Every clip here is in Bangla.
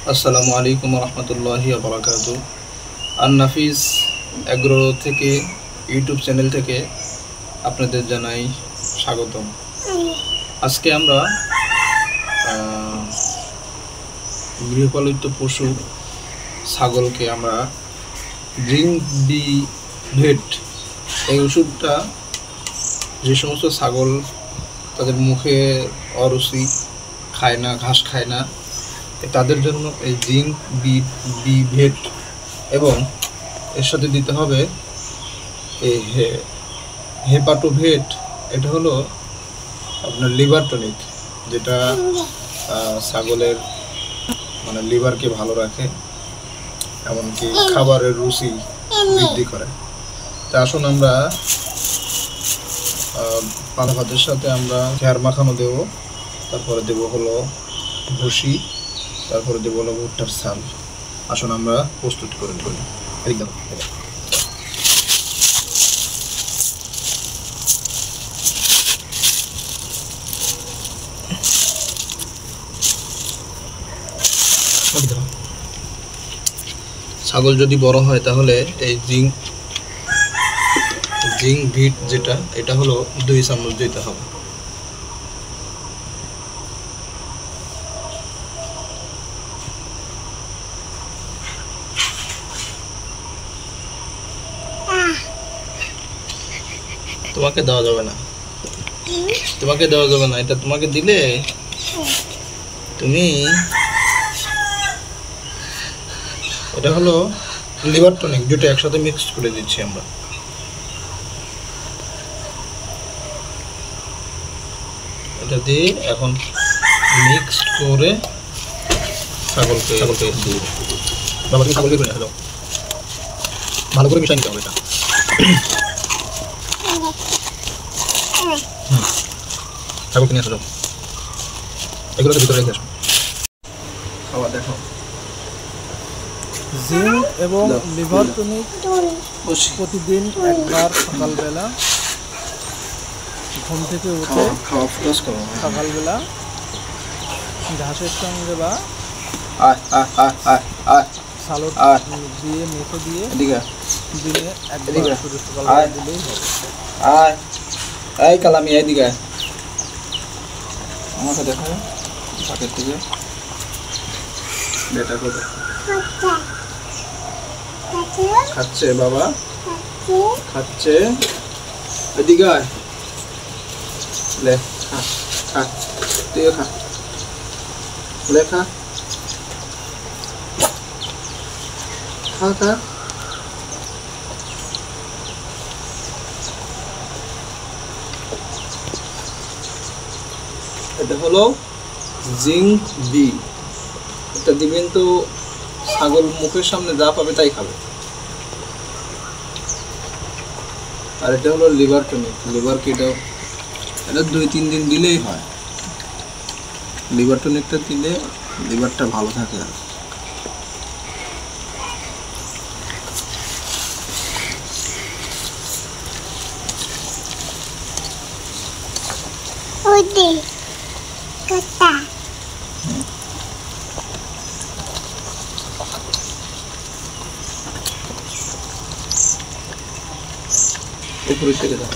আসসালামু আলাইকুম রহমতুল্লাহি ওয়া বারাকাতুহু। আন-নাফিস এগ্রো থেকে ইউটিউব চ্যানেল থেকে আপনাদের জানাই স্বাগতম। আজকে আমরা গৃহপালিত পশু ছাগলকে আমরা জিঙ্ক বি ভেট এই ওষুধটা যে সমস্ত ছাগল তাদের মুখে অরুচি খায় না, ঘাস খায় না, তাদের জন্য এই জিঙ্ক বি ভেট এবং এর সাথে দিতে হবে এই হেপাটোভেট। এটা হলো আপনার লিভার টনিক, যেটা ছাগলের লিভারকে ভালো রাখে, এমনকি খাবারের রুচি বৃদ্ধি করে। তা আসুন আমরা পাতা ভাতের সাথে আমরা খেয়ার মাখানো দেব, তারপরে দেব হলো ভুসি, তারপরে দেব হলো ভুট্টার ছাল। আসুন আমরা প্রস্তুত করে নেব। একদম ছাগল যদি বড় হয় তাহলে এই জিঙ্ক ভিট যেটা, এটা হলো 2 চামচ দিতে হবে। তোমাকে দেওয়া যাবে না, এটা তোমাকে দিলে তুমি, এটা হলো লিভার টনিক, দুটো একসাথে মিক্স করে দিচ্ছি আমরা। এটা দিয়ে এখন মিক্সড করে ছাগলকে দিই। বাবা তুমি ছাগলকে করে দাও, ভালো করে মিশিয়ে নিতে হবে এটা। ছাগলকে নিয়ে আসো, এগুলোকে ভিতরে রেখে আসো। খাওয়া দেখো। জিঙ্ক এবং লিভার টনিক প্রতিদিন একবার সকালবেলা ঘুম থেকে উঠে সকালবেলা ঘাসের সঙ্গে বা সালাদ দিয়ে মেখে দিয়ে দিনে একবার শুধু সকালবেলা দিলেই হবে। এই কালামি এদিকে আমাকে দেখো, পাটের থেকে বেটা করে খাচ্ছে, বাবা খাচ্ছে, এদিকে আয়, লে খা খা, তুইও খা, লে খা খা খা। এটা হলো জিঙ্ক বি, এটা দিবেন তো ছাগল মুখের সামনে যা পাবে তাই খাবে। আর এটা হলো লিভার টনিক, লিভার কিটাও এটা 2-3 দিন দিলেই হয়। লিভার টনিকটা দিলে লিভারটা ভালো থাকে। উপরে ছেড়ে দাও,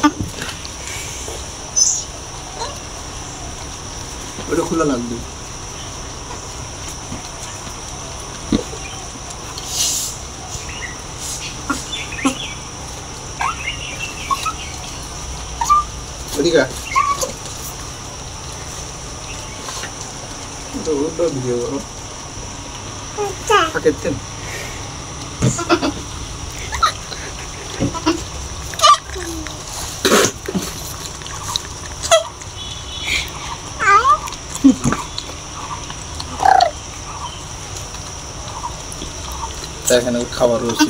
ওটা খোলা লাগবে। ওদিকে ওটা ভিডিও করো, থাকেন এখানে খাবার রয়েছে।